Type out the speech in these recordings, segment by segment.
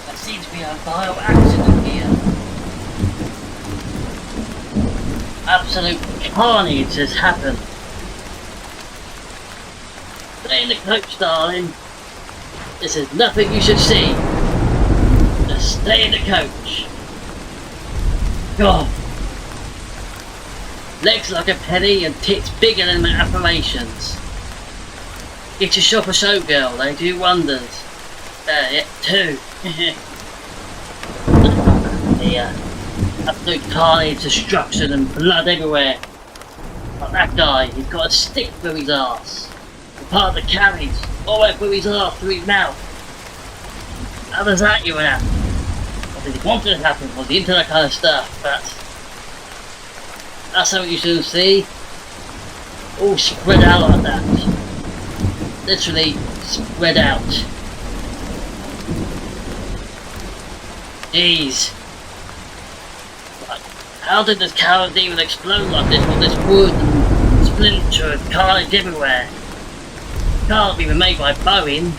There seems to be a vile accident here. Absolute carnage has happened. Stay in the coach, darling. This is nothing you should see. Just stay in the coach. God. Legs like a penny and tits bigger than my affirmations. Get your shop a show, girl. They do wonders. Yeah, two. Yeah. Absolute carnage, destruction and blood everywhere. Like that guy, he's got a stick through his arse. And part of the carriage, all the way through his arse, through his mouth. How does that even happen? What did he want to happen? Was he into that kind of stuff? But that's something you shouldn't see. All spread out like that. Literally spread out. Jeez. How did this carrot even explode like this with this wood and splinter and carnage everywhere? Can't be made by Boeing.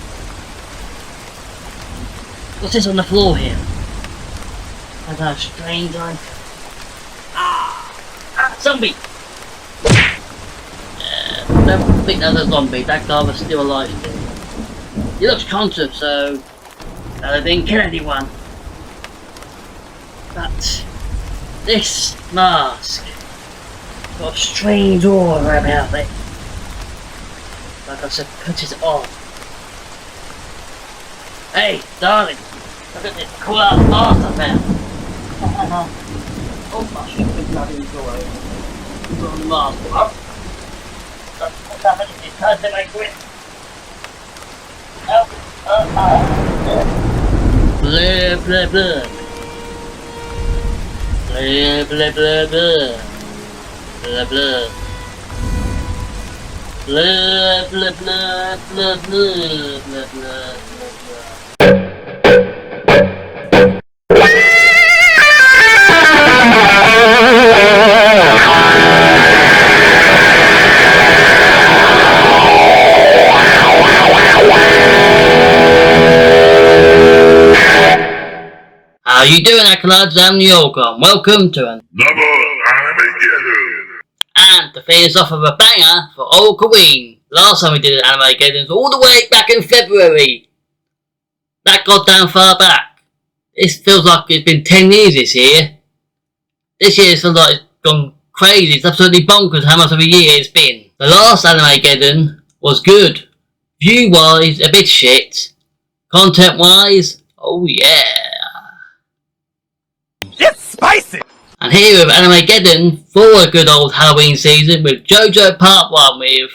What's this on the floor here? I got a strange eye. Ah! Zombie! I don't think that's a zombie, that guy was still alive still. He looks conscious, so they didn't kill anyone. But this mask got a strange aura about it. Like I said, put it on. Hey, darling, look at this cool ass mask I found. Oh my stupid bloody door. Put on the mask. What's happening? It's time to make grip. Blah blah blah. Blah blah blah blah. Blah blah. Blah blah blah blah blah blah blah. How you doing, Acolytes? I'm TheOracle. Welcome to another Animegeddon. And to finish off with a banger for Oracle Queen. Last time we did an Animegeddon was all the way back in February. That goddamn far back. This feels like it's been 10 years this year. This year feels like it's gone crazy. It's absolutely bonkers how much of a year it's been. The last Animegeddon was good. View-wise, a bit shit. Content-wise, oh yeah. It's spicy! And here with Animegeddon for a good old Halloween season with JoJo Part 1 with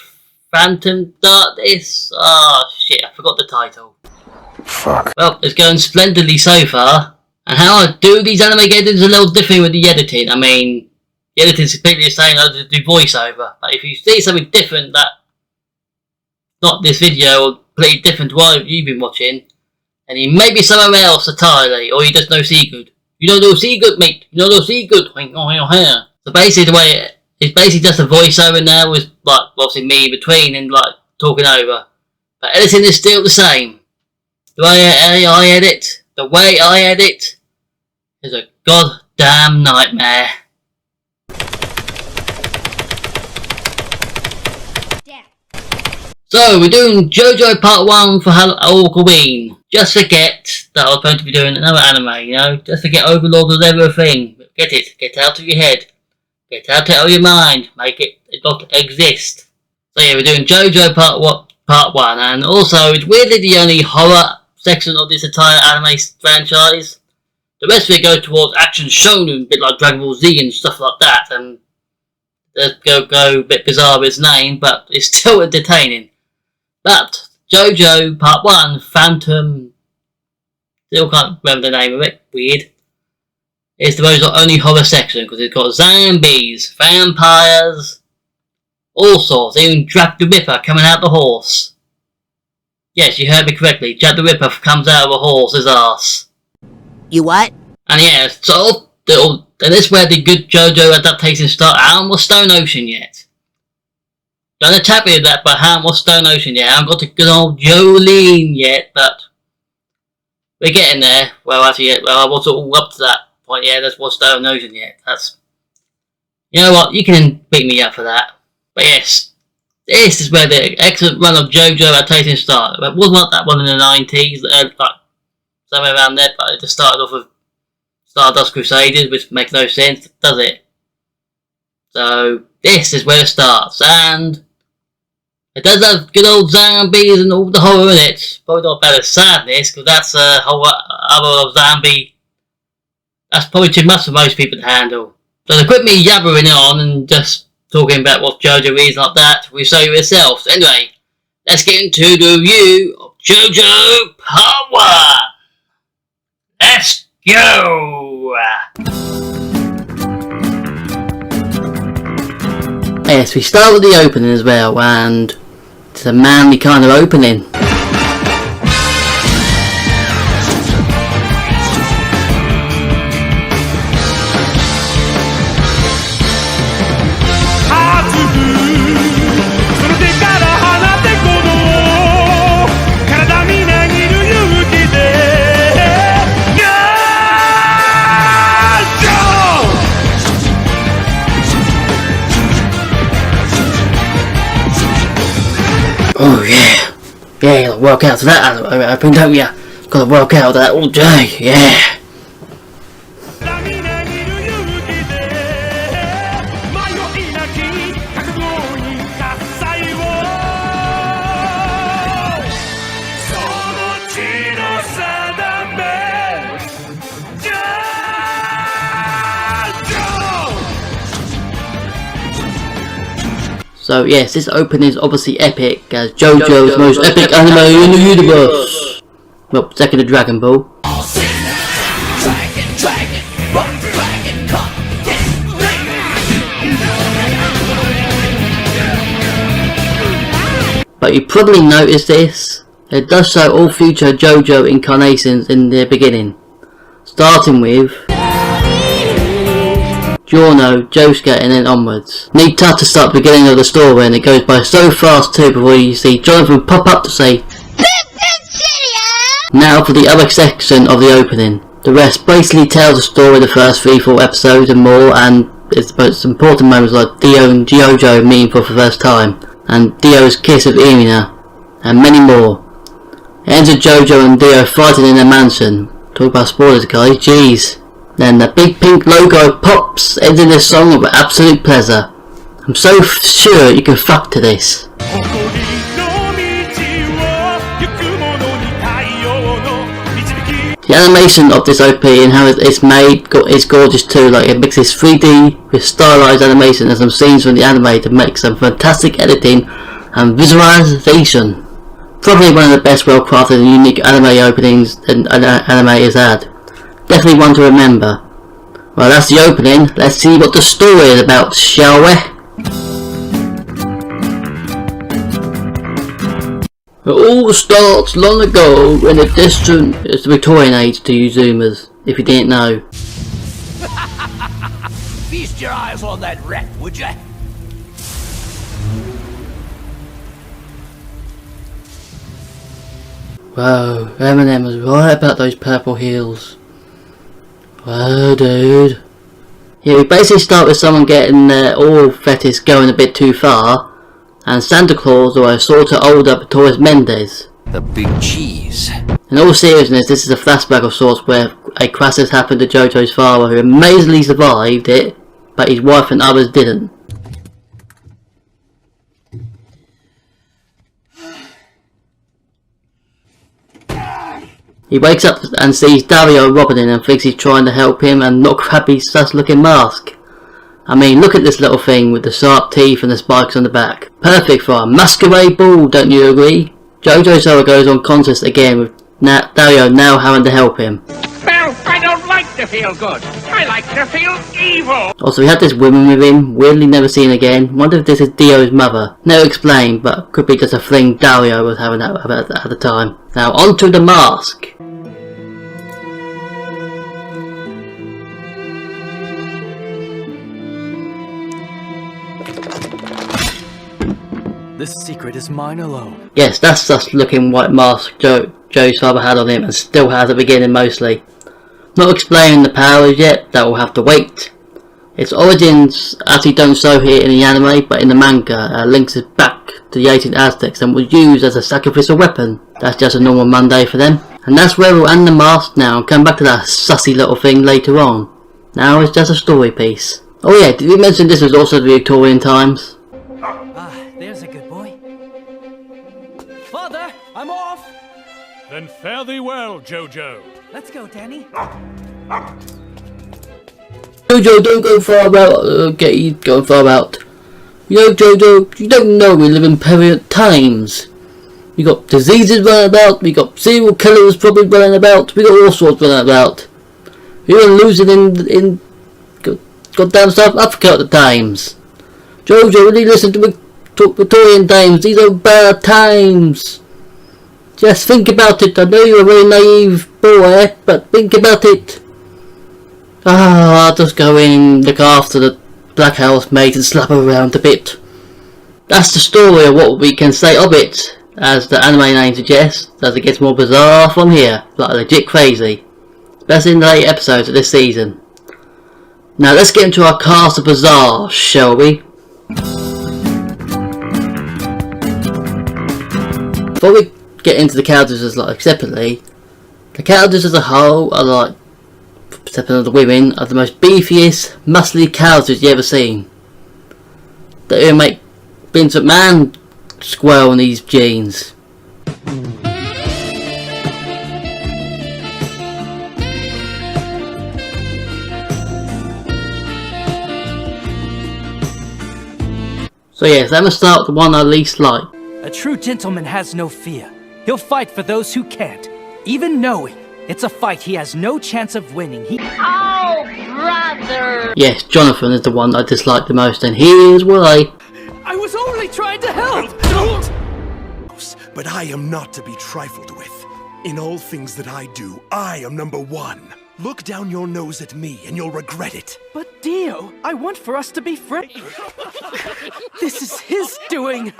Phantom Darkness. Oh shit, I forgot the title. Fuck. Well, it's going splendidly so far. And how I do these Animegeddons is a little different with the editing. I mean, the editing is completely the same as I do voiceover. But if you see something different that not this video or completely different to what you've been watching, and you may be somewhere else entirely, or you just know see good. You don't know see good, mate. You don't know see good. So basically, the way it's basically just a voiceover now with like obviously me in between and like talking over. But editing is still the same. The way I edit, the way I edit, is a goddamn nightmare. So we're doing JoJo Part 1 for Halloween. Just forget that I was going to be doing another anime, you know? Just forget Overlord was everything. Get it. Get out of your head. Get out of your mind. Make it not exist. So yeah, we're doing JoJo Part 1. And also, it's weirdly the only horror section of this entire anime franchise. The rest of it goes towards action shonen, a bit like Dragon Ball Z and stuff like that. And let's go a bit bizarre with its name, but it's still entertaining. But JoJo Part 1, Phantom, still can't remember the name of it, weird. It's the most only horror section because it's got zombies, vampires, all sorts, even Jack the Ripper coming out the horse. Yes, you heard me correctly, Jack the Ripper comes out of a horse's arse. You what? And yeah, so, and this is where the good JoJo adaptations start. I haven't watched Stone Ocean yet. Don't attack me with that, but I haven't watched Stone Ocean yet. I haven't got the good old Jolene yet, but we're getting there. Well, actually, well, I wasn't all up to that point. Yeah, that's what's Stone Ocean yet. That's, you know what? You can beat me up for that. But yes, this is where the excellent run of JoJo adaptation started. It wasn't like that one in the 90s, like somewhere around there. But it just started off with Stardust Crusaders, which makes no sense, does it? So this is where it starts, and it does have good old zombies and all the horror in it. Probably not about the sadness, because that's a whole other zombie. That's probably too much for most people to handle. So to quit me yabbering on and just talking about what JoJo is like that, will show you yourself. So anyway, let's get into the review of JoJo Part 1. Let's go! Yes, we start with the opening as well, and it's a manly kind of opening. Oh yeah, yeah, gotta work out to that opening, don't ya? Gotta work out that all day, yeah. So yes, this opening is obviously epic, as JoJo's most epic anime in the universe. Well, second to Dragon Ball. But you probably noticed this. It does show all future JoJo incarnations in the beginning, starting with Giorno, Josuke, and then onwards. Neat touch to start the beginning of the story, and it goes by so fast too before you see Jonathan pop up to say now for the other section of the opening. The rest basically tells the story of the first 3-4 episodes and more, and it's the most important moments like Dio and JoJo meeting for the first time, and Dio's kiss of Irina, and many more. It ends with JoJo and Dio fighting in a mansion. Talk about spoilers, guys, jeez. Then the big pink logo pops, ending the song with absolute pleasure. I'm so sure you can fuck to this. The animation of this OP and how it's made is gorgeous too. Like, it mixes 3D with stylized animation and some scenes from the anime to make some fantastic editing and visualization. Probably one of the best well crafted and unique anime openings an anime has had. Definitely one to remember. Well, that's the opening. Let's see what the story is about, shall we? It all starts long ago in the distant, it's the Victorian age to you Zoomers, if you didn't know. Feast your eyes on that wreck, would ya? Whoa, Eminem was right about those purple heels. Whoa, dude. Yeah, we basically start with someone getting their oil fetish going a bit too far, and Santa Claus, or a sort of older Torres Mendez. The big cheese. In all seriousness, this is a flashback of sorts where a crisis happened to JoJo's father, who amazingly survived it, but his wife and others didn't. He wakes up and sees Dario robbing him and thinks he's trying to help him and not grab his sus looking mask. I mean, look at this little thing with the sharp teeth and the spikes on the back. Perfect for a masquerade ball, don't you agree? JoJo's however goes unconscious again with Dario now having to help him. Well, I don't like to feel good. I like to feel evil. Also, we had this woman with him, weirdly never seen again. Wonder if this is Dio's mother. Never explained, but could be just a fling Dario was having at the time. Now, on to the mask. This secret is mine alone. Yes, that's us looking white mask Joe's father had on him and still has at the beginning mostly. Not explaining the powers yet, that will have to wait. Its origins actually don't show here in the anime, but in the manga links it back to the ancient Aztecs and was used as a sacrificial weapon. That's just a normal Monday for them. And that's where we'll end the mask now and come back to that sussy little thing later on. Now it's just a story piece. Oh yeah, did we mention this was also the Victorian times? There's a good boy. Father, I'm off! Then fare thee well, JoJo. Let's go, Danny. JoJo, don't go far out. Okay, you going far out. You know, JoJo, you don't know we live in perilous times. We got diseases running about, we got serial killers probably running about, we got all sorts running about. We were losing in goddamn South Africa at the times. JoJo, really listen to Victorian times, these are bad times. Just think about it, I know you're a very naive boy, but think about it. I'll just go in, look after the black housemaid and slap her around a bit. That's the story of what we can say of it, as the anime name suggests, as it gets more bizarre from here, like legit crazy. Especially in the late episodes of this season. Now let's get into our cast of bizarre, shall we? Before we get into the characters as like separately, the characters as a whole are like, except for the women, are the most beefiest, muscly characters you ever seen. They even make Vince McMahon squirrel in these jeans. So yes, let me start with the one I least like. A true gentleman has no fear. He'll fight for those who can't, even knowing it's a fight he has no chance of winning. Oh, brother! Yes, Jonathan is the one I dislike the most, and here's why. I was only trying to help! Don't! But I am not to be trifled with. In all things that I do, I am number one. Look down your nose at me and you'll regret it. But Dio, I want for us to be friends. This is his doing.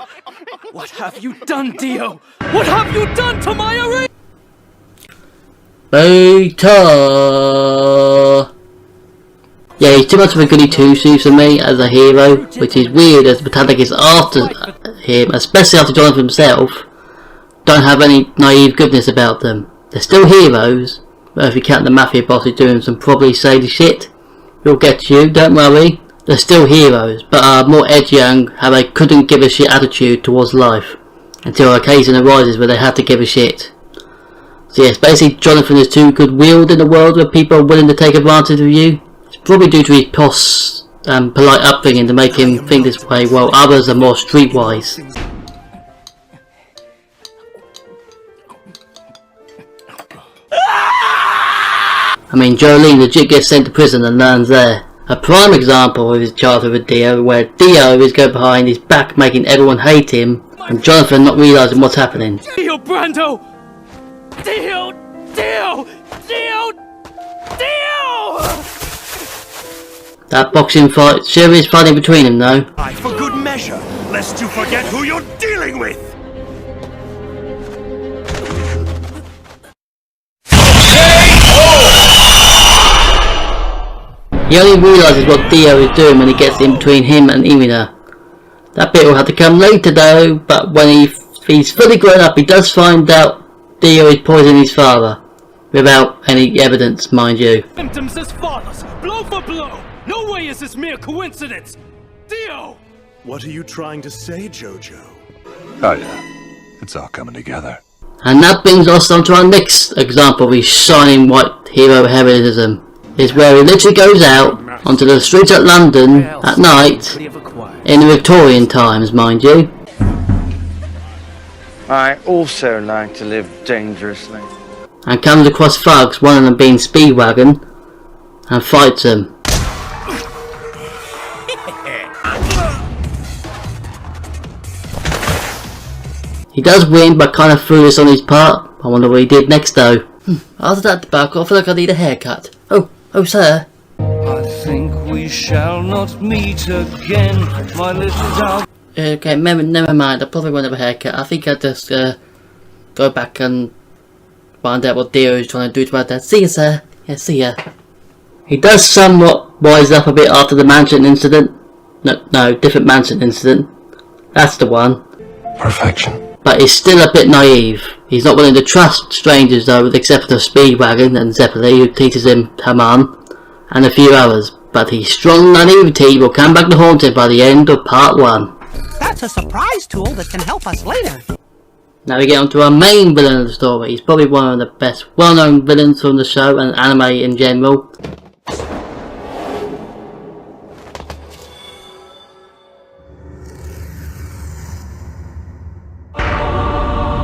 What have you done, Dio? What have you done to my array? Beta. Yeah, he's too much of a goody two-shoes for me as a hero, which is weird as the protagonist after him, especially after Jonathan himself, don't have any naive goodness about them. They're still heroes, but if you count the mafia boss who's doing some probably shady shit, we'll get to you, don't worry. They're still heroes, but are more edgy and have a couldn't give a shit attitude towards life, until an occasion arises where they have to give a shit. So yes, basically Jonathan is too good-willed in a world where people are willing to take advantage of you. It's probably due to his posh and polite upbringing to make him think this way, while others are more streetwise. I mean, Jolene legit gets sent to prison and learns there. A prime example of his childhood with Dio, where Dio is going behind his back making everyone hate him, and Jonathan not realising what's happening. Dio Brando! Dio! Dio! Dio! Dio! That boxing fight, serious fighting between them though. For good measure, lest you forget who you're dealing with! He only realises what Dio is doing when he gets in between him and Irina. That bit will have to come later though, but when he's fully grown up he does find out Dio is poisoning his father. Without any evidence, mind you. Symptoms as follows, blow for blow. No way is this mere coincidence. Dio! What are you trying to say, JoJo? Oh yeah, it's all coming together. And that brings us on to our next example of his shining white hero heroism. Is where he literally goes out onto the streets of London at night, in the Victorian times, mind you. I also like to live dangerously. And comes across thugs, one of them being Speedwagon, and fights them. He does win, but kind of foolish on his part. I wonder what he did next though. After that debacle, I feel like I need a haircut. Oh, sir. I think we shall not meet again, my little dog. Okay, never mind. I probably won't have a haircut. I think I'll just go back and find out what Dio is trying to do about that. See ya, sir. Yeah, see ya. He does somewhat wise up a bit after the mansion incident. No, different mansion incident. That's the one. Perfection. But he's still a bit naive. He's not willing to trust strangers though, with the exception of Speedwagon and Zeppeli, who teaches him Haman, and a few others. But his strong naivety will come back to haunt him by the end of part 1. That's a surprise tool that can help us later. Now we get on to our main villain of the story. He's probably one of the best well-known villains from the show and anime in general.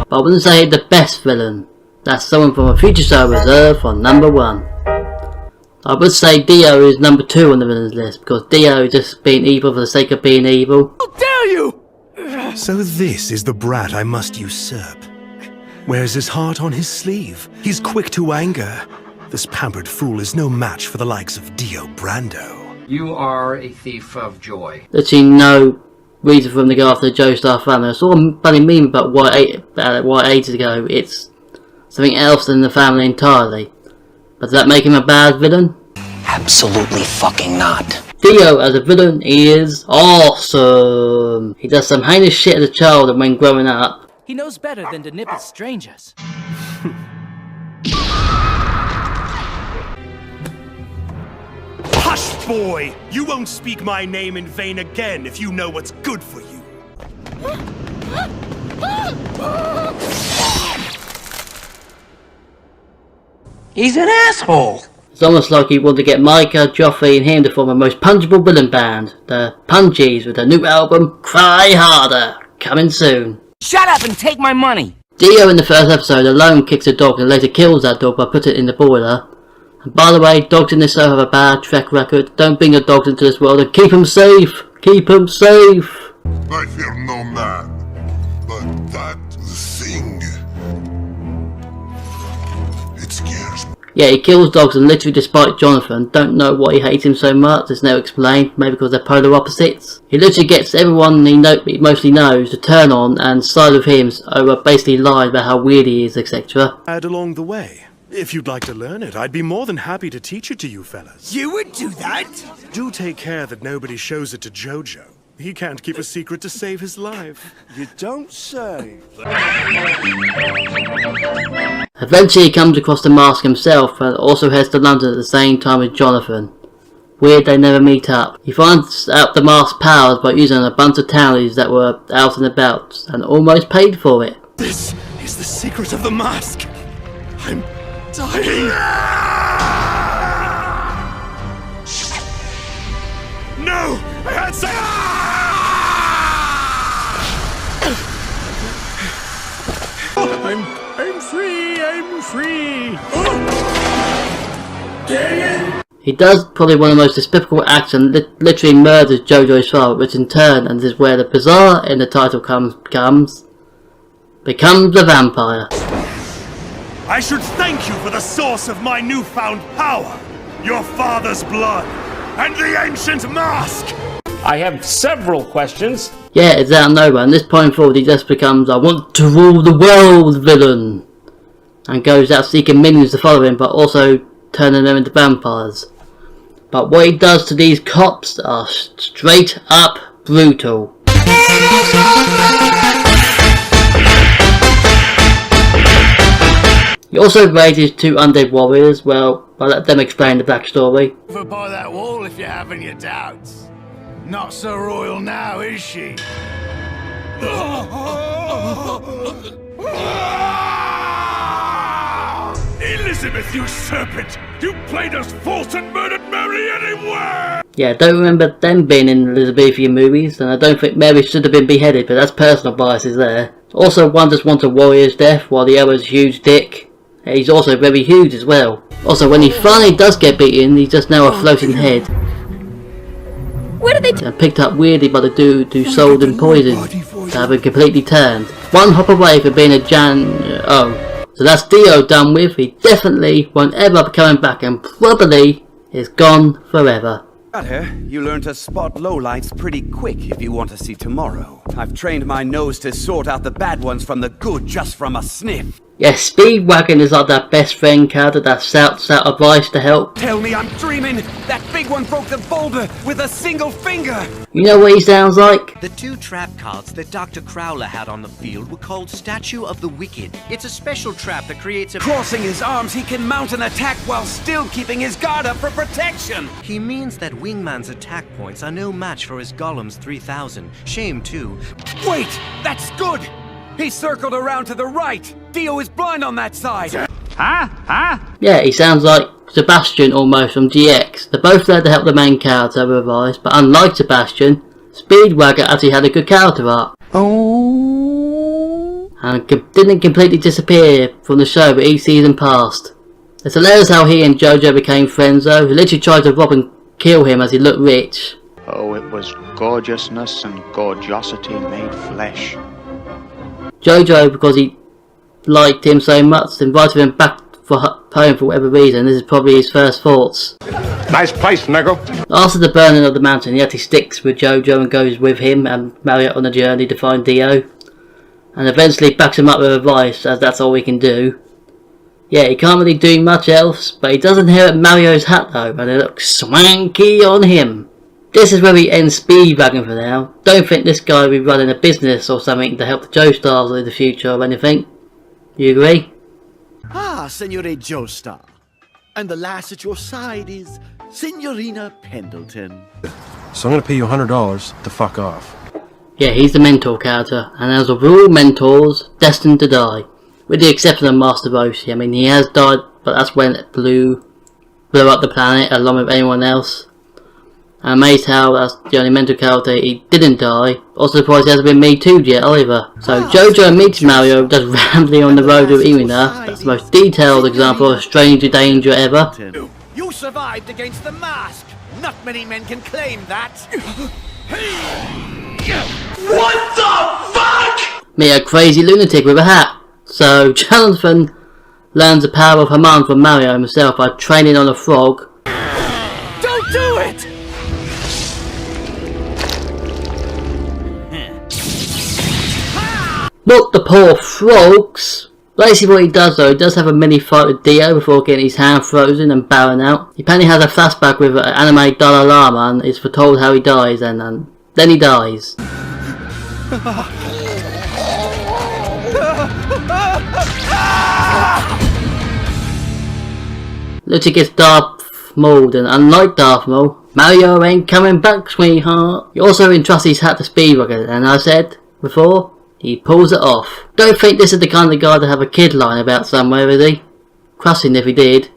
But I wouldn't say the best villain. That's someone from a future show reserved for number 1. I would say Dio is number 2 on the villains list, because Dio is just being evil for the sake of being evil. How dare you! So this is the brat I must usurp. Wears his heart on his sleeve. He's quick to anger. This pampered fool is no match for the likes of Dio Brando. You are a thief of joy. Literally no reason for him to go after the Joestar family. I saw a funny meme about why ages ago. It's something else than the family entirely. But does that make him a bad villain? Absolutely fucking not. Dio as a villain is awesome. He does some heinous shit as a child and when growing up. He knows better than to nip at strangers. Hush, boy! You won't speak my name in vain again if you know what's good for you. He's an asshole. It's almost like he wanted to get Micah, Joffrey and him to form a most punchable villain band. The Punchies with their new album, Cry Harder, coming soon. Shut up and take my money. Dio in the first episode alone kicks a dog and later kills that dog by putting it in the boiler. And by the way, dogs in this show have a bad track record. Don't bring your dogs into this world and keep them safe. Keep them safe. I fear no man, but that thing, it scares me. Yeah, he kills dogs and literally despite Jonathan, don't know why he hates him so much, it's never explained, maybe because they're polar opposites. He literally gets everyone he mostly knows to turn on and side with him over basically lies about how weird he is, etc. Add along the way. If you'd like to learn it, I'd be more than happy to teach it to you fellas. You would do that? Do take care that nobody shows it to JoJo. He can't keep a secret to save his life. You don't say. Eventually he comes across the mask himself and also heads to London at the same time as Jonathan. Weird they never meet up. He finds out the mask's powers by using a bunch of townies that were out and about and almost paid for it. This is the secret of the mask. I'm dying. No! I had some... I'm free. Dang it! He does probably one of the most despicable acts and literally murders JoJo's father, which in turn, and this is where the bizarre in the title becomes a vampire. I should thank you for the source of my newfound power. Your father's blood and the ancient mask. I have several questions. Yeah, it's out of nowhere, and this point forward he just becomes I want to rule the world villain. And goes out seeking minions to follow him, but also turning them into vampires. But what he does to these cops are straight up brutal. He also raises 2 undead warriors. Well, I'll let them explain the backstory. Over by that wall if you're having your doubts. Not so royal now, is she? Elizabeth, you serpent! You played us false and murdered Mary anywhere! Yeah, I don't remember them being in Elizabethan movies, and I don't think Mary should have been beheaded, but that's personal biases there. Also, one just wants a warrior's death, while the other's a huge dick. He's also very huge as well. Also, when he finally does get beaten, he's just now a floating head. Where did they picked up weirdly by the dude who sold him poison, to have him completely turned. One hop away from being a so that's Dio done with. He definitely won't ever be coming back and probably is gone forever. Got her. You learn to spot lowlights pretty quick if you want to see tomorrow. I've trained my nose to sort out the bad ones from the good just from a sniff. Yes, Speedwagon is like that best friend character that shouts out advice to help. Tell me I'm dreaming! That big one broke the boulder with a single finger! You know what he sounds like? The 2 trap cards that Dr. Crowler had on the field were called Statue of the Wicked. It's a special trap that creates a... Crossing his arms, he can mount an attack while still keeping his guard up for protection! He means that Wingman's attack points are no match for his Golem's 3000. Shame, too. Wait! That's good! He circled around to the right! Dio is blind on that side! Huh? Yeah, he sounds like Sebastian almost from GX. They're both there to help the main character revise, but unlike Sebastian, Speedwagon actually had a good character arc. Oh. And didn't completely disappear from the show, but each season passed. It's hilarious how he and JoJo became friends though. He literally tried to rob and kill him as he looked rich. Oh, it was gorgeousness and gorgeosity made flesh. JoJo, because he liked him so much, invited him back for home for whatever reason. This is probably his first thoughts. Nice place, Nego. After the burning of the mountain, he actually sticks with JoJo and goes with him and Mario on a journey to find Dio. And eventually backs him up with advice, as that's all we can do. Yeah, he can't really do much else, but he does inherit Mario's hat though, and it looks swanky on him. This is where we end Speedwagon for now. Don't think this guy will be running a business or something to help the Joestars in the future or anything. You agree? Ah, Senorita Joestar. And the lass at your side is Signorina Pendleton. So I'm gonna pay you $100 to fuck off. Yeah, he's the mentor character, and as of all mentors, destined to die. With the exception of Master Roshi. I mean, he has died, but that's when it blew up the planet along with anyone else. I'm amazed how that's the only mentor character he didn't die. Also surprised he hasn't been Me Too'd yet either. So JoJo meets Mario just randomly on the road with Irina. That's the most detailed example of stranger danger ever. You survived against the mask! Not many men can claim that! What the fuck?! Meet a crazy lunatic with a hat. So Jonathan learns the power of Haman from Mario himself by training on a frog. Don't do it! Look, the poor frogs! Basically what he does though, he does have a mini fight with Dio before getting his hand frozen and bowing out. He apparently has a flashback with an anime Dalai Lama and is foretold how he dies, and then he dies. Looks like it's Darth Maul, and unlike Darth Maul, Mario ain't coming back, sweetheart. He also entrusts his hat to Speedwagon, and I said before, he pulls it off. Don't think this is the kind of guy to have a kid lying about somewhere, is he? Crossing if he did.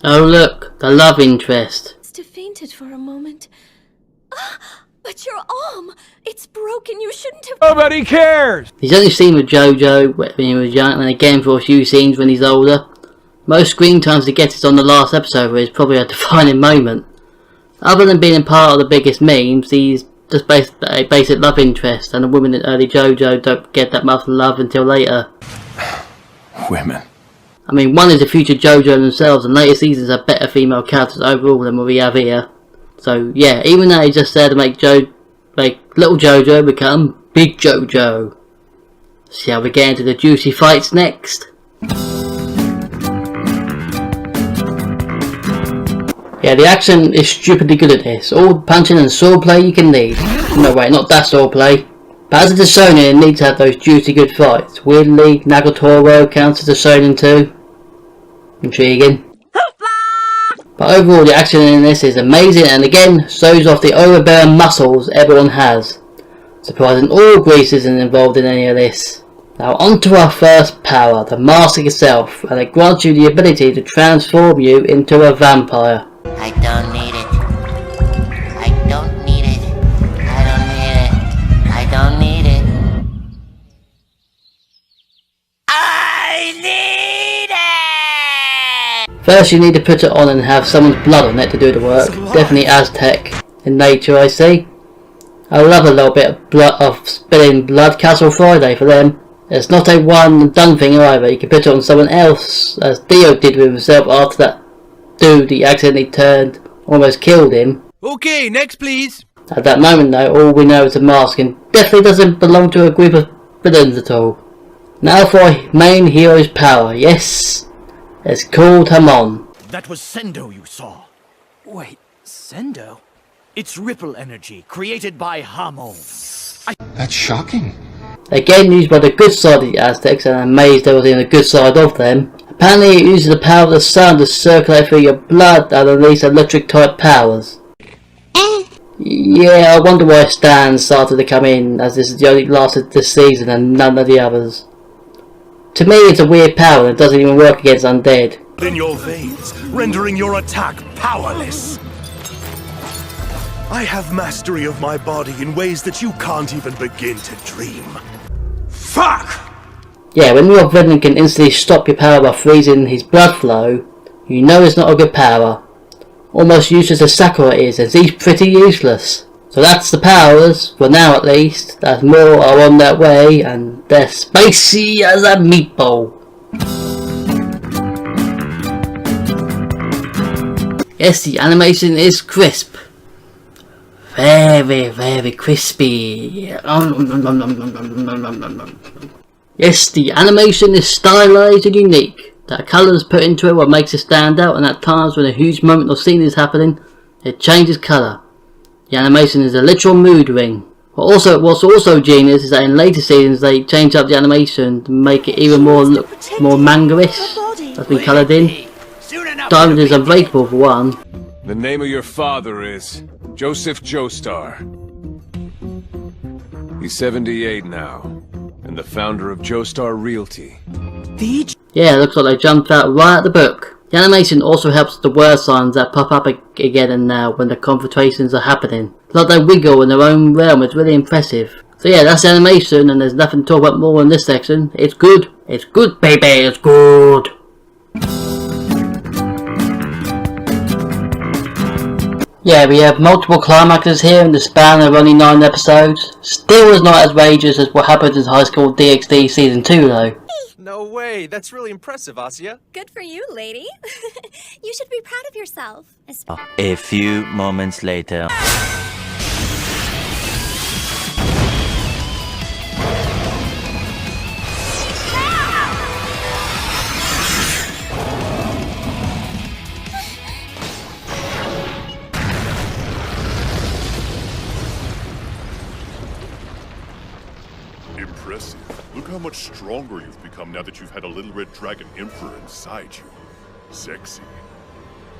Oh look, the love interest. Must have fainted for a moment. But your arm! It's broken, you shouldn't have— Nobody cares! He's only seen with JoJo when he was young, and again for a few scenes when he's older. Most screen times he gets is on the last episode, where it's probably a defining moment. Other than being part of the biggest memes, he's just a basic love interest, and the women in early JoJo don't get that much love until later. Women. I mean, one is the future JoJo themselves, and later seasons have better female characters overall than what we have here. So yeah, even though he's just there to make little JoJo become big JoJo. Shall we get into the juicy fights next? Yeah, the action is stupidly good at this. All the punching and swordplay you can need. No wait, not that swordplay. But as it's a shonen, it needs to have those juicy good fights. Weirdly, Nagatoro counts as a shonen too. Intriguing. But overall, the action in this is amazing, and again shows off the overbearing muscles everyone has. Surprising all Greece isn't involved in any of this. Now onto our first power, the mask itself, and it grants you the ability to transform you into a vampire. I don't need it. I don't need it. I don't need it. I don't need it. I need it! First you need to put it on and have someone's blood on it to do the work. Definitely Aztec in nature, I see. I love a little bit of spilling blood. Castle Friday for them. It's not a one and done thing either. You can put it on someone else, as Dio did with himself after that dude he accidentally turned, almost killed him. Okay, next please. At that moment though, all we know is a mask and definitely doesn't belong to a group of villains at all. Now for our main hero's power, yes, it's called Hamon. That was Sendo you saw. Wait, Sendo? It's ripple energy created by Hamon. That's shocking. Again used by the good side of the Aztecs, and I'm amazed there was even a good side of them. Apparently it uses the power of the sun to circulate through your blood and release electric type powers. Yeah, I wonder why Stan started to come in, as this is the only lasted this season and none of the others. To me it's a weird power that doesn't even work against undead. In your veins, rendering your attack powerless. I have mastery of my body in ways that you can't even begin to dream. Fuck! Yeah, when your villain can instantly stop your power by freezing his blood flow, you know it's not a good power. Almost useless as Sakura is, as he's pretty useless. So that's the powers, for now at least. That's more are on their way, and they're spicy as a meatball. Yes, the animation is crisp. Very, very crispy. Yes, the animation is stylized and unique. The colours put into it what makes it stand out, and at times when a huge moment or scene is happening, it changes colour. The animation is a literal mood ring. What's also genius is that in later seasons they change up the animation to make it even more look more manga-ish. That's been coloured in. Diamond is Unbreakable for one. The name of your father is Joseph Joestar. He's 78 now, and the founder of Joestar Realty. Yeah, it looks like they jumped out right at the book. The animation also helps the word signs that pop up again and now when the confrontations are happening. It's like they wiggle in their own realm, it's really impressive. So yeah, that's the animation, and there's nothing to talk about more in this section. It's good. It's good, baby, it's good. Yeah, we have multiple climaxes here in the span of only 9 episodes. Still is not as outrageous as what happened in High School DxD Season 2 though. No way, that's really impressive, Asya. Good for you, lady. You should be proud of yourself. A few moments later. Impressive. Look how much stronger you've become now that you've had a little red dragon emperor inside you. Sexy.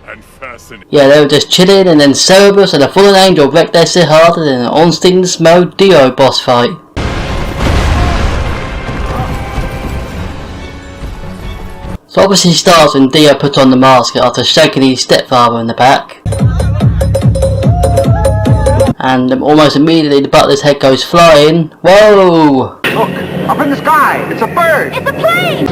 And fascinating. Yeah, they were just chilling, and then Cerberus and a fallen angel wrecked their shit harder than an on-Steam's mode Dio boss fight. So obviously starts when Dio puts on the mask after shaking his stepfather in the back. And almost immediately the butler's head goes flying. Whoa! Look, up in the sky, it's a bird! It's a plane!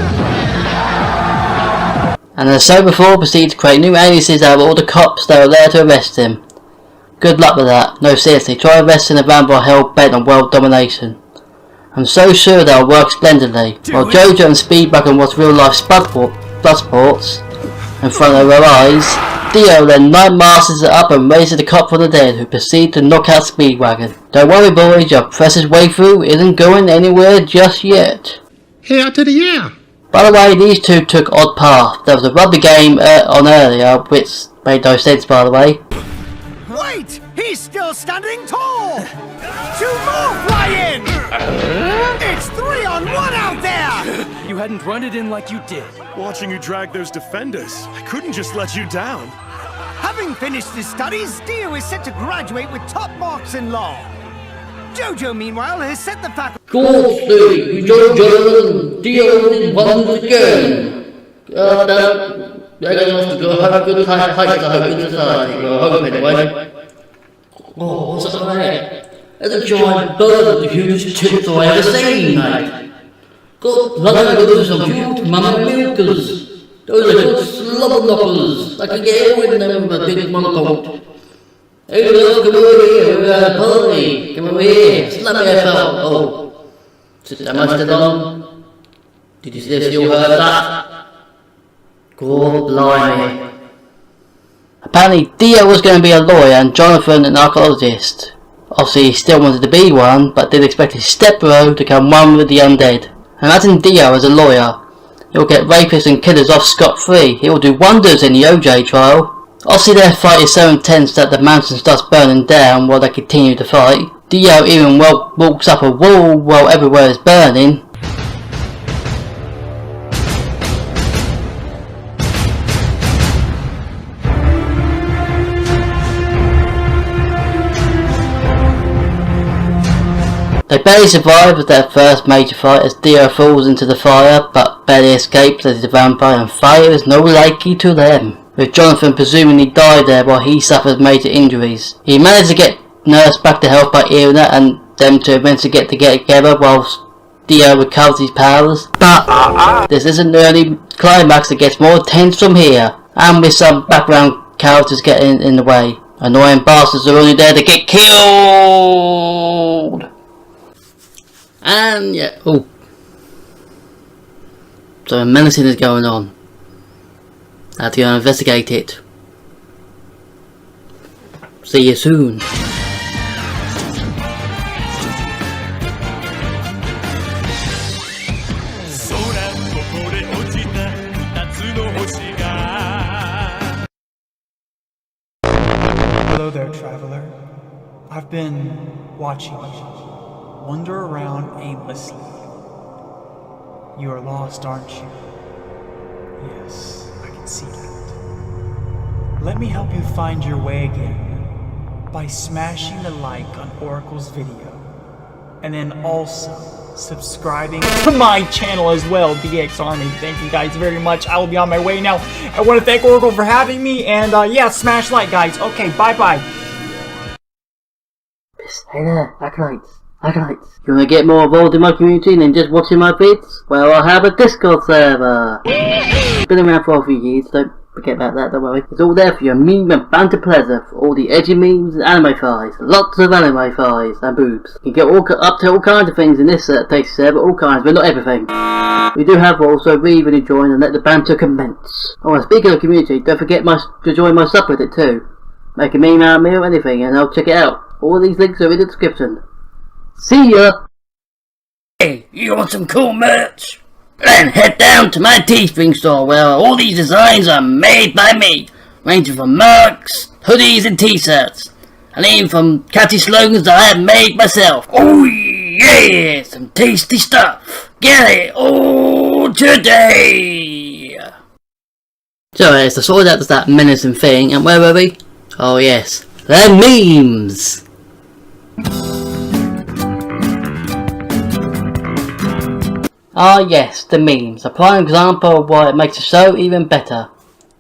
And as so before, proceeds to create new aliases out of all the cops that are there to arrest him. Good luck with that. No, seriously, try arresting a vampire hell bent on world domination. I'm so sure they'll work splendidly. While JoJo and Speedbug watch real life blood sports in front of their eyes, Dio then night masters it up and raises the cop from the dead, who proceed to knock out Speedwagon. Don't worry boys, your precious way through isn't going anywhere just yet. Here to the year. By the way, these two took odd path. There was a rugby game on earlier, which made no sense by the way. Wait! He's still standing tall! 2 more fly in! It's 3 on 1 out there! You hadn't run it in like you did. Watching you drag those defenders, I couldn't just let you down. Having finished his studies, Dio is set to graduate with top marks in law. JoJo, meanwhile, has set the faculty. Goldstein, JoJo, Dio once again. They're going to go have a good time, fight to have a good society. Well, hope anyway. Oh, what's up there? It's a giant bird with the hugest tits I've ever seen, mate. Got bloody good some cute mama milkers. Those are good slobber knockers. I can get away with them with a big monocoat. Hey, look, come over here, we're at a party. Come over here, slap me a felt. Oh, am I still on? Did you still heard that? God blimey. Apparently Dio was going to be a lawyer and Jonathan an archaeologist. Obviously he still wanted to be one, but didn't expect his stepbro to become one with the undead. Imagine Dio as a lawyer. He'll get rapists and killers off scot-free. He'll do wonders in the OJ trial. Obviously their fight is so intense that the mountain starts burning down while they continue to fight. Dio even walks up a wall while everywhere is burning. They barely survive with their first major fight as Dio falls into the fire, but barely escapes as he's a vampire and fire is no likey to them. With Jonathan presumably died there while he suffers major injuries. He managed to get Nurse back to health by Irina and them to eventually get together whilst Dio recovers his powers. But this isn't the only climax, it gets more tense from here. And with some background characters getting in the way. Annoying bastards are only there to get killed! And yeah, oh. So menacing is going on. I have to go investigate it. See you soon. Hello there, traveler. I've been watching you wander around aimlessly. You are lost, aren't you? Yes, I can see that. Let me help you find your way again by smashing the like on Oracle's video, and then also subscribing to my channel as well, DX Army. Thank you guys very much. I will be on my way now. I want to thank Oracle for having me, and yeah, smash like, guys. Okay, bye-bye. Hey there, acolytes. You wanna get more involved in my community than just watching my vids? Well, I have a Discord server. It's been around for a few years, don't forget about that, don't worry. It's all there for your meme and banter pleasure, for all the edgy memes and anime thighs. Lots of anime thighs and boobs. You can get up to all kinds of things in this tasty server, all kinds, but not everything. We do have rules, so really join and let the banter commence. Oh, and speaking of community, don't forget to join my subreddit too. Make a meme out of me or anything, and I'll check it out. All these links are in the description. See ya! Hey, you want some cool merch? Then head down to my Teespring store where all these designs are made by me, ranging from mugs, hoodies and t-shirts, and even from catchy slogans that I have made myself. Oh yeah, some tasty stuff! Get it all today! So it's the sort of that menacing thing, and where were we? Oh yes, they're memes! Ah yes, the memes, a prime example of why it makes the show even better.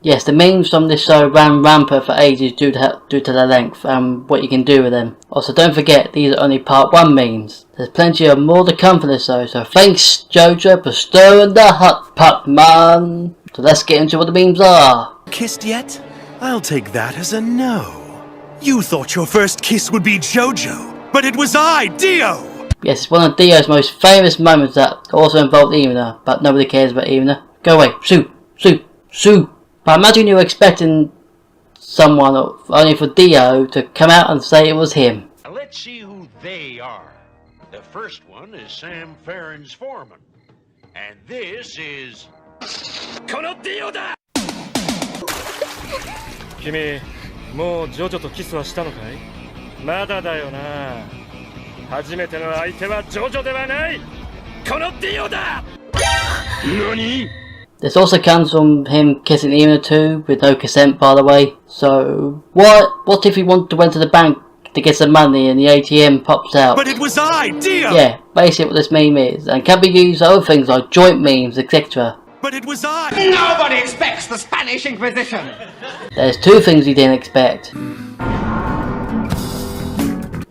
Yes, the memes from this show ran rampant for ages due to their length and what you can do with them. Also, don't forget, these are only part 1 memes. There's plenty of more to come for this show, so thanks JoJo for stirring the hot pot, man. So let's get into what the memes are. Kissed yet? I'll take that as a no. You thought your first kiss would be JoJo, but it was I, Dio! Yes, it's one of Dio's most famous moments that also involved Irina, but nobody cares about Irina. Go away, sue. But imagine you were expecting someone only for Dio to come out and say it was him. Now let's see who they are. The first one is Sam Farron's foreman. And this is... このディオだ! 君、もうジョジョとキスはしたのかい？まだだよな。初めての相手はジョジョではない。このディオだ! 何? This also comes from him kissing Irina too, with no consent by the way. So, what if he wanted to went to the bank to get some money and the ATM pops out? But it was I, Dio! Yeah, basically what this meme is, and can be used for other things like joint memes, etc. But it was I! Nobody expects the Spanish Inquisition! There's 2 things he didn't expect.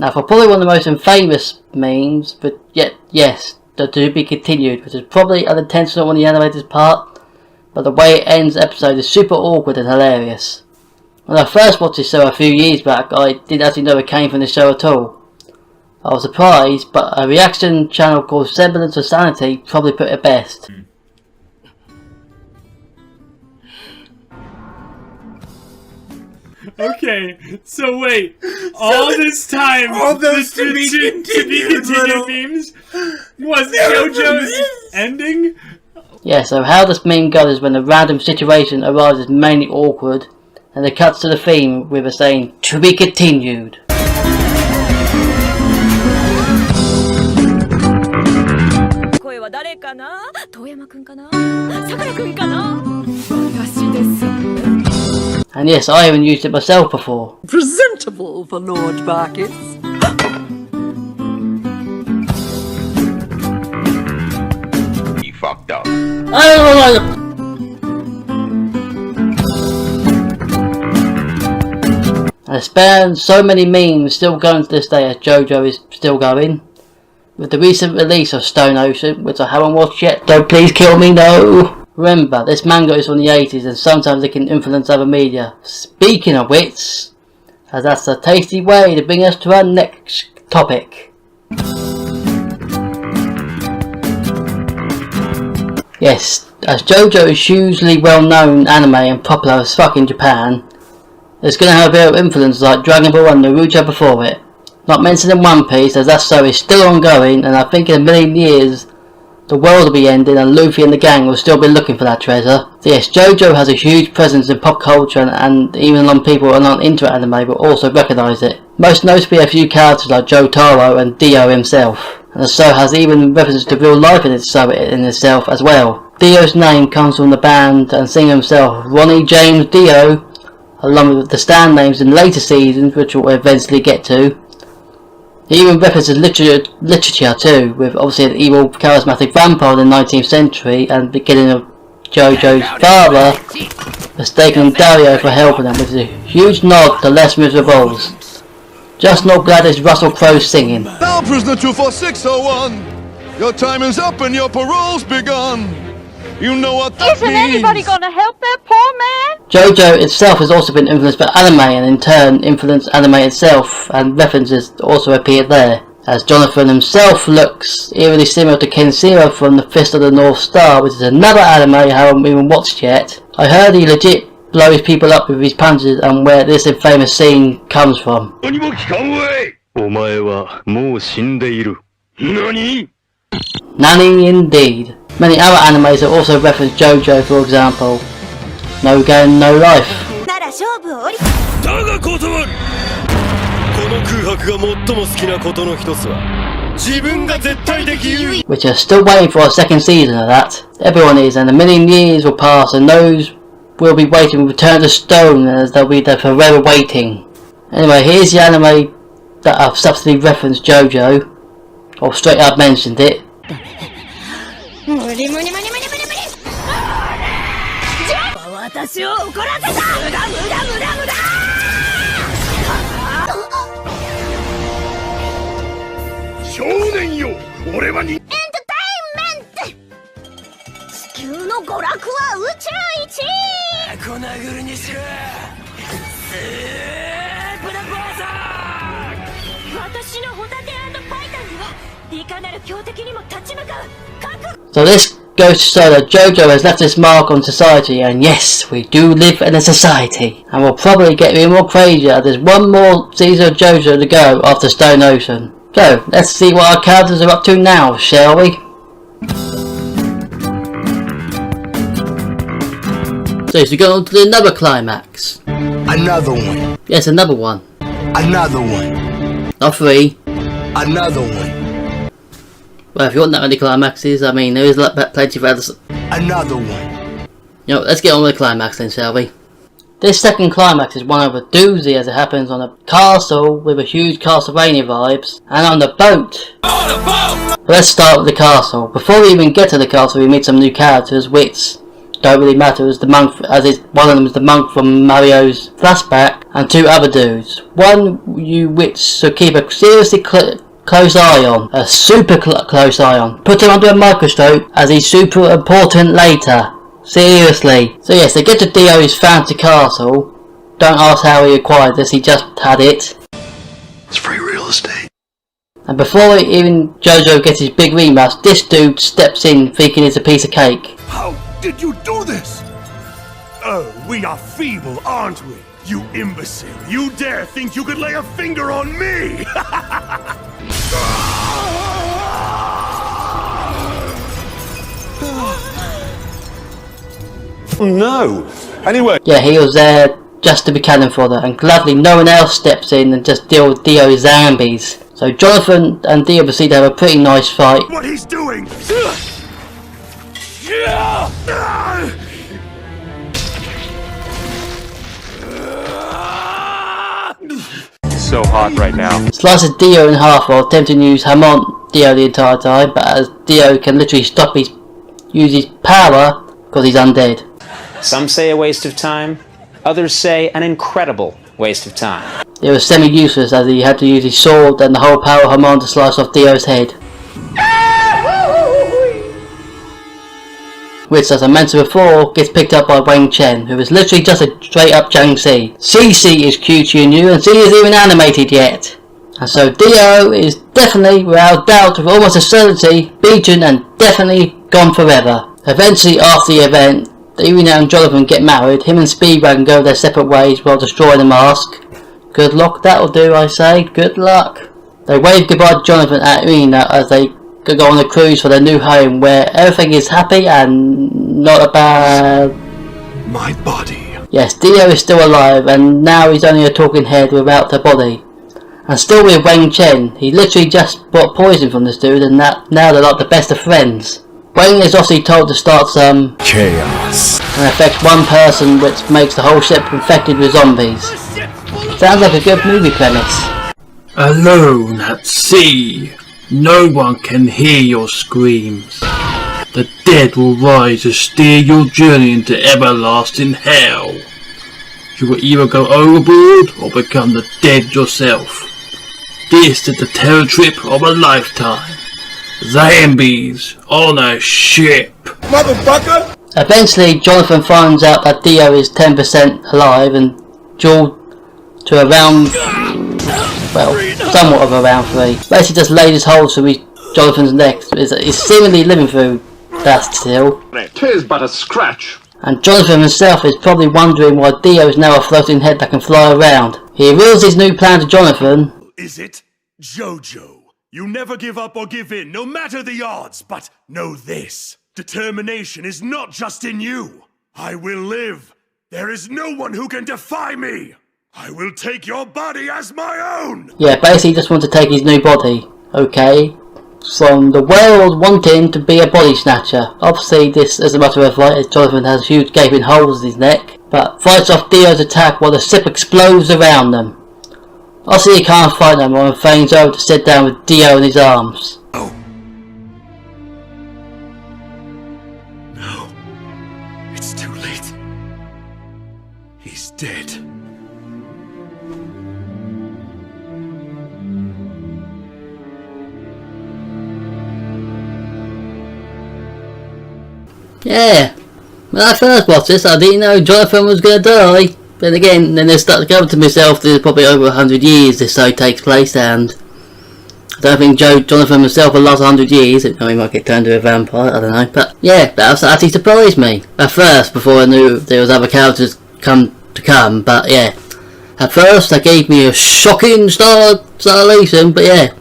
Now for probably one of the most infamous memes, but yet, yes, to be continued, which is probably unintentional on the animator's part, but the way it ends the episode is super awkward and hilarious. When I first watched this show a few years back, I didn't actually know it came from the show at all. I was surprised, but a reaction channel called Semblance of Sanity probably put it best. Okay, so wait, all this time, all those to be continued memes was JoJo's ending? Yeah, so how this meme goes is when a random situation arises mainly awkward, and it cuts to the theme with a saying, "To be continued." And yes, I even used it myself before. Presentable for Lord Barkis. You fucked up. And it spans so many memes still going to this day as JoJo is still going. With the recent release of Stone Ocean, which I haven't watched yet, don't please kill me, no! Remember, this manga is from the 80s and sometimes it can influence other media. Speaking of which, as that's a tasty way to bring us to our next topic. Yes, as JoJo is hugely well known anime and popular as fuck in Japan, it's going to have a bit of influence like Dragon Ball and Naruto before it. Not mentioning One Piece, as that show is still ongoing, and I think in a million years the world will be ending and Luffy and the gang will still be looking for that treasure. So yes, JoJo has a huge presence in pop culture, and even on people who are not into anime will also recognise it. Most notably a few characters like Jotaro and Dio himself. And the show has even references to real life in itself as well. Dio's name comes from the band and singer himself, Ronnie James Dio, along with the stand names in later seasons, which we'll eventually get to. He even references literature too, with obviously an evil charismatic vampire in the 19th century and the beginning of JoJo's father mistaking Dario for helping them, which is a huge nod to Les Miserables. Just not glad it's Russell Crowe singing. Now prisoner 24601, your time is up and your parole's begun. You know what that Isn't means. anybody gonna help that poor man? JoJo itself has also been influenced by anime and in turn influenced anime itself, and references also appear there, as Jonathan himself looks eerily similar to Kenshiro from The Fist of the North Star, which is another anime I haven't even watched yet. I heard he legit blows people up with his punches and where this infamous scene comes from. Nani indeed. Many other animes have also referenced JoJo, for example, No Game, No Life, which are still waiting for a second season of that. Everyone is, and a million years will pass and those will be waiting will return to stone as they'll be there forever waiting. Anyway, here's the anime that I've subtly referenced JoJo, or straight up mentioned it. So this goes to show that JoJo has left its mark on society, and yes, we do live in a society, and we'll probably get even more crazier. There's one more season of JoJo to go after Stone Ocean. So let's see what our characters are up to now, shall we? So we go on to another climax. Another one. Yes, another one. Another one. Not three. Another one. Well, if you want that many climaxes, I mean, there is plenty of others. Another one. You know, let's get on with the climax then, shall we? This second climax is one of a doozy, as it happens on a castle with a huge Castlevania vibes, and on the boat. But let's start with the castle. Before we even get to the castle, we meet some new characters, which don't really matter, as the monk, one of them is the monk from Mario's flashback, and two other dudes. One which should keep a seriously close eye on, a super close eye on. Put him under a microscope, as he's super important later. Seriously. So yes, they get to Dio's fancy castle. Don't ask how he acquired this, he just had it. It's free real estate. And before even JoJo gets his big rematch, this dude steps in thinking it's a piece of cake. How did you do this? Oh, we are feeble, aren't we? You imbecile! You dare think you could lay a finger on me! No! Anyway... Yeah, he was there just to be cannon fodder, and gladly no one else steps in and just deal with Dio's zombies. So Jonathan and Dio proceed to have a pretty nice fight. What he's doing! So hot right now. Slices Dio in half while attempting to use ham on Dio the entire time, but as Dio can literally use his power because he's undead. Some say a waste of time, others say an incredible waste of time. It was semi-useless as he had to use his sword and the whole power of Hamon to slice off Dio's head. Which, as I mentioned before, gets picked up by Wang Chen, who is literally just a straight up Jiangxi. CC is QQ new and C is even animated yet. And so Dio is definitely, without doubt, with almost a certainty, beaten and definitely gone forever. Eventually, after the event, Irina and Jonathan get married, him and Speedwagon go their separate ways while destroying the mask. Good luck, that'll do, I say, good luck. They wave goodbye to Jonathan and Irina as they go on a cruise for their new home where everything is happy and not a bad... My body. Yes, Dio is still alive and now he's only a talking head without a body. And still with Wang Chen, he literally just bought poison from this dude and now they're like the best of friends. Wang is obviously told to start some chaos and affects one person, which makes the whole ship infected with zombies. Sounds like a good movie premise. Alone at sea, no one can hear your screams. The dead will rise to steer your journey into everlasting hell. You will either go overboard or become the dead yourself. This is the terror trip of a lifetime. Zombies on a ship. Motherfucker! Eventually, Jonathan finds out that Dio is 10% alive and dueled to around, well, somewhat of a round 3. Basically just laid his holes through Jonathan's neck. He's seemingly living through that still. 'Tis but a scratch. And Jonathan himself is probably wondering why Dio is now a floating head that can fly around. He reveals his new plan to Jonathan. Is it? JoJo. You never give up or give in, no matter the odds, but know this. Determination is not just in you. I will live. There is no one who can defy me. I will take your body as my own. Yeah, basically just wants to take his new body. Okay. From the world wanting to be a body snatcher. Obviously this is a matter of light as Jonathan has huge gaping holes in his neck. But fights off Dio's attack while the ship explodes around them. Obviously he can't fight no more and feigns over to sit down with Dio in his arms. Oh. No. It's too late. He's dead. Yeah. When I first watched this I didn't know Jonathan was gonna die. Then again, then I started to come to myself, there's probably over 100 years this show takes place, and I don't think Jonathan himself will last 100 years, he might get turned into a vampire, I don't know, but yeah, that actually surprised me. At first, before I knew there was other characters to come, but yeah. At first, that gave me a shocking starlation, but yeah.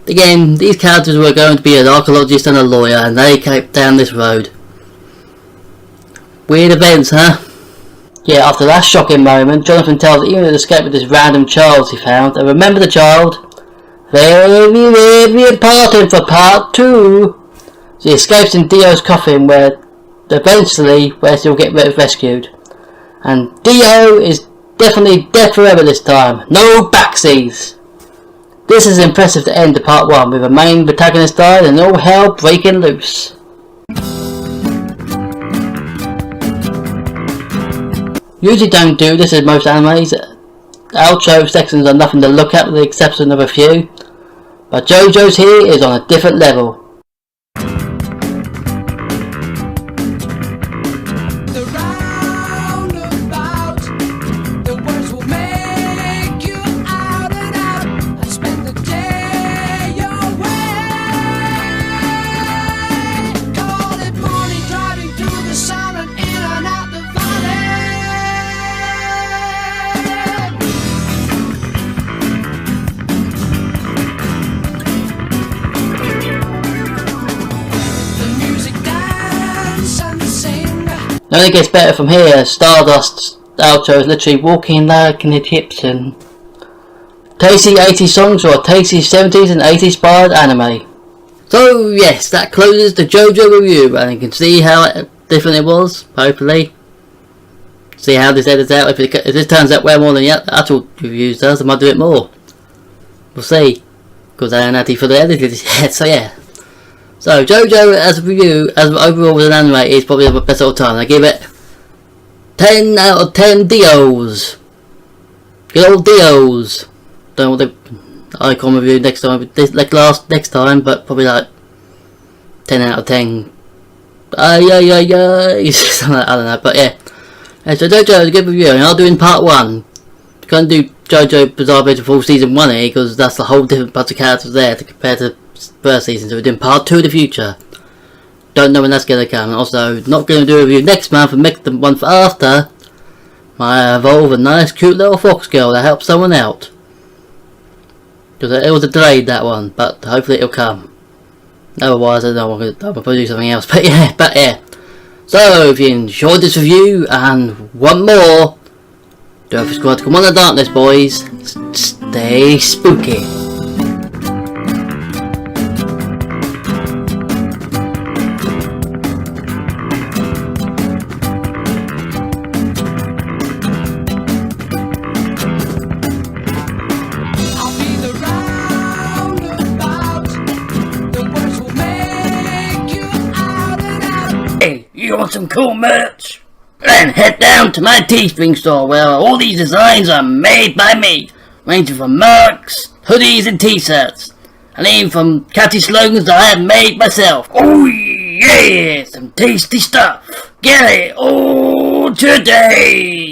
Again, these characters were going to be an archaeologist and a lawyer, and they came down this road. Weird events, huh? Yeah, after that shocking moment, Jonathan tells Ian to escape with this random child he found, and remember the child? Very, very important for part 2. She escapes in Dio's coffin where she'll get rescued. And Dio is definitely dead forever this time. No backsies! This is impressive to end to part 1 with a main protagonist died and all hell breaking loose. Usually don't do this in most animes. Outro sections are nothing to look at with the exception of a few. But JoJo's here is on a different level. It only gets better from here. Stardust outro is literally walking, lacking his hips and tasty 80s songs or a tasty 70s and 80s inspired anime. So yes, that closes the JoJo review, and you can see how different it was, hopefully. See how this edits out. If this turns out way more than the actual reviews does, I might do it more. We'll see. Because I haven't for the edited yet, so yeah. So JoJo as a review, as overall as an anime, is probably the best of all time. I give it 10 out of 10 Dios. Good old Dios. Don't know what the icon review next time, next time, but probably like 10 out of 10. I don't know, but yeah. So JoJo is a good review, and I'll do in part 1. Can't do JoJo Bizarre Adventure full season 1 here, because that's a whole different bunch of characters there to compare to first season. So we're doing part 2 in the future. Don't know when that's going to come. Also, not going to do a review next month, and make the month after. I evolve a nice cute little fox girl that helps someone out. Because it was delayed, that one, but hopefully it'll come. Otherwise, I don't know, I'm going to do something else. But yeah. So, if you enjoyed this review and want more, don't forget to come on the darkness, boys. Stay spooky. You want some cool merch? Then head down to my Teespring store where all these designs are made by me, ranging from mugs, hoodies and t-shirts, and even from catchy slogans that I have made myself. Oh yeah, some tasty stuff. Get it all today!